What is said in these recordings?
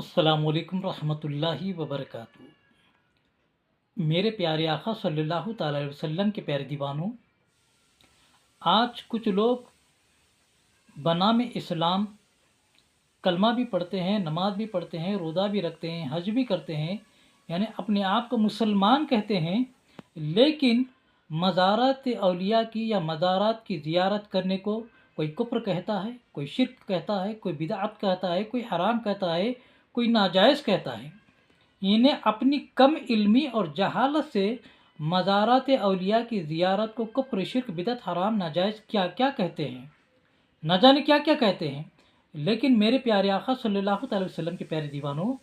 अस्सलामुअलैकुम रहमतुल्लाहि वबरकातुहू। मेरे प्यारे आका सल्लल्लाहु ताला अलैहि वसल्लम के प्यारे दीवानों, आज कुछ लोग बनाम इस्लाम कलमा भी पढ़ते हैं, नमाज भी पढ़ते हैं, रोज़ा भी रखते हैं, हज भी करते हैं, यानी अपने आप को मुसलमान कहते हैं, लेकिन मज़ारात औलिया की या मज़ारात की ज़ियारत करने को कोई कुफ्र कहता है, कोई शिर्क कहता है, कोई बिदअत कहता है, कोई हराम कहता है, कोई नाजायज़ कहता है। इन्हें अपनी कम इल्मी और जहालत से मज़ारात औलिया की ज़ियारत को कुफ्र, शिर्क, बिदअत, हराम, नाजायज़ क्या क्या कहते हैं, न जाने क्या क्या कहते हैं। लेकिन मेरे प्यारे आका सल्लल्लाहु अलैहि वसल्लम के प्यारे दीवानों,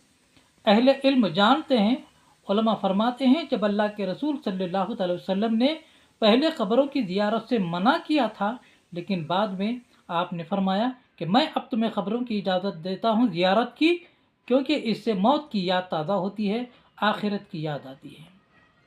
अहले इल्म जानते हैं, उलमा फरमाते हैं, जब अल्लाह के रसूल सल्लल्लाहु अलैहि वसल्लम ने पहले क़ब्रों की ज़ियारत से मना किया था, लेकिन बाद में आपने फरमाया कि मैं अब तुम्हें क़ब्रों की इजाज़त देता हूँ ज़ियारत की, क्योंकि इससे मौत की याद ताज़ा होती है, आखिरत की याद आती है।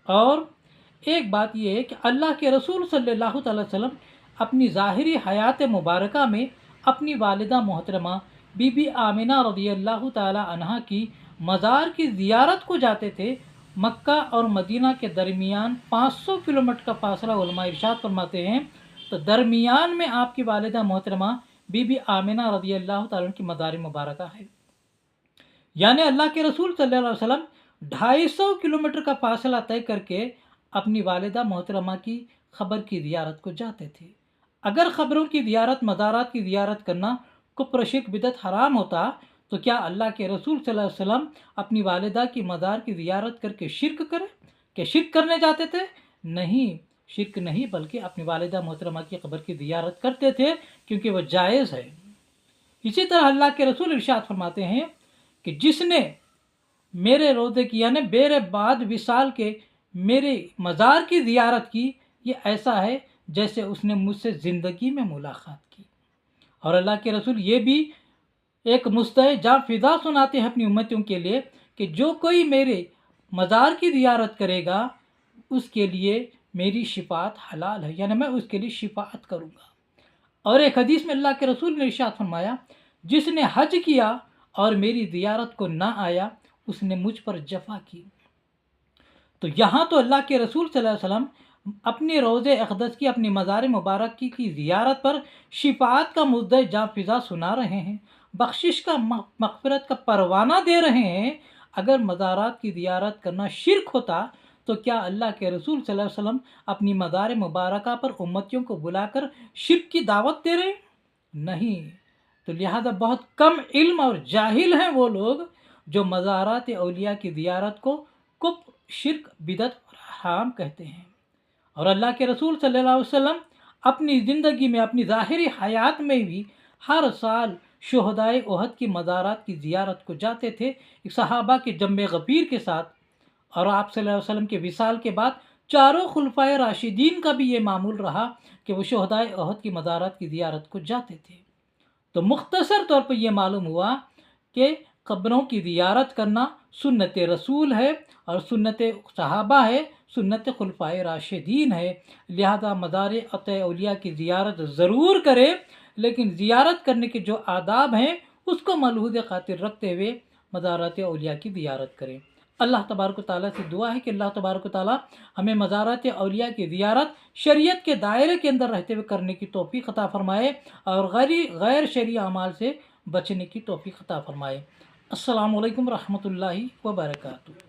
और एक बात यह है कि अल्लाह के रसूल सल्लल्लाहु अलैहि वसल्लम अपनी ज़ाहिरी हयात मुबारका में अपनी वालिदा मोहतरमा बीबी आमिना रज़ियल्लाहु ताला अन्हा की मज़ार की ज़ियारत को जाते थे। मक्का और मदीना के दरमियान 500 किलोमीटर का फासला उलमा इरशाद फरमाते हैं, तो दरमियान में आपकी वालिदा मोहतरमा बीबी आमिना रज़ियल्लाहु ताला की मज़ार मुबारका है। यानी अल्लाह के रसूल सल्लल्लाहु अलैहि वसल्लम 250 किलोमीटर का फासला तय करके अपनी वालिदा मोहतरमा की ख़बर की ज़ियारत को जाते थे। अगर ख़बरों की ज़ियारत, मज़ारात की ज़ियारत करना कुफ्र, शिर्क, बिदअत, हराम होता, तो क्या अल्लाह के रसूल सल्लल्लाहु अलैहि वसल्लम अपनी वालिदा की मज़ार की ज़ियारत करके शिर्क करें? क्या शिर्क करने जाते थे? नहीं, शिर्क नहीं, बल्कि अपनी वालिदा मोहतरमा की क़ब्र की ज़ियारत करते थे, क्योंकि वह जायज़ है। इसी तरह अल्लाह के रसूल इरशाद फरमाते हैं कि जिसने मेरे रोज़े की यानी मेरे बाद विसाल के मेरे मज़ार की ज़ियारत की, ये ऐसा है जैसे उसने मुझसे ज़िंदगी में मुलाकात की। और अल्लाह के रसूल ये भी एक मुस्तह जा फिजा सुनाते हैं अपनी उम्मतियों के लिए कि जो कोई मेरे मज़ार की ज़ियारत करेगा उसके लिए मेरी शिफात हलाल है, यानी मैं उसके लिए शिफात करूँगा। और एक हदीस में अल्लाह के रसूल ने इरशाद फरमाया, जिसने हज किया और मेरी ज़ियारत को ना आया, उसने मुझ पर जफा की। तो यहाँ तो अल्लाह के रसूल सल्लल्लाहु अलैहि वसल्लम अपने रोज़े अक़दस की, अपनी मज़ार मुबारक की ज़ियारत पर शिफात का मुद्दा जा फिजा सुना रहे हैं, बख्शिश का, मग़फ़िरत का परवाना दे रहे हैं। अगर मज़ारात की ज़ियारत करना शिर्क होता, तो क्या अल्लाह के रसूल सल्लल्लाहु अलैहि वसल्लम अपनी मज़ार मुबारक पर उम्मतियों को बुलाकर शिर्क की दावत दे रहे? नहीं। तो लिहाजा बहुत कम इल्म और जाहिल हैं वो लोग जो मज़ारात औलिया की ज़ियारत को कुफ्र, शिर्क, बिदअत और हराम कहते हैं। और अल्लाह के रसूल सल्लल्लाहु अलैहि वसल्लम अपनी ज़िंदगी में, अपनी ज़ाहिरी हयात में भी हर साल शुहदाए उहद की मज़ारात की ज़ियारत को जाते थे सहाबा के जम्बे गफ़ीर के साथ। और आप सल्लल्लाहु अलैहि वसल्लम के विसाल के बाद चारों खुलफाए राशिदीन का भी ये मामूल रहा कि वो शुहदाए उहद की मज़ारात की ज़ियारत को जाते थे। तो मुख्तसर तौर पर यह मालूम हुआ कि क़ब्रों की ज़ियारत करना सुन्नत रसूल है और सुन्नत सहाबा है, सुन्नत खुलफाए राशिदीन है। लिहाजा मज़ार औलिया की ज़ियारत ज़रूर करें, लेकिन ज़ियारत करने के जो आदाब हैं उसको मलहूज़ ख़ातिर रखते हुए मज़ारात औलिया की ज़ियारत करें। अल्लाह तबारक व तआला से दुआ है कि अल्लाह तबारक व तआला हमें मज़ारात औलिया की ज़ियारत शरीयत के दायरे के अंदर रहते हुए करने की तौफ़ीक़ अता फ़रमाए और गैर शरई अमाल से बचने की तौफ़ीक़ अता फ़रमाए। अस्सलामु अलैकुम रहमतुल्लाहि व बरकातुहू।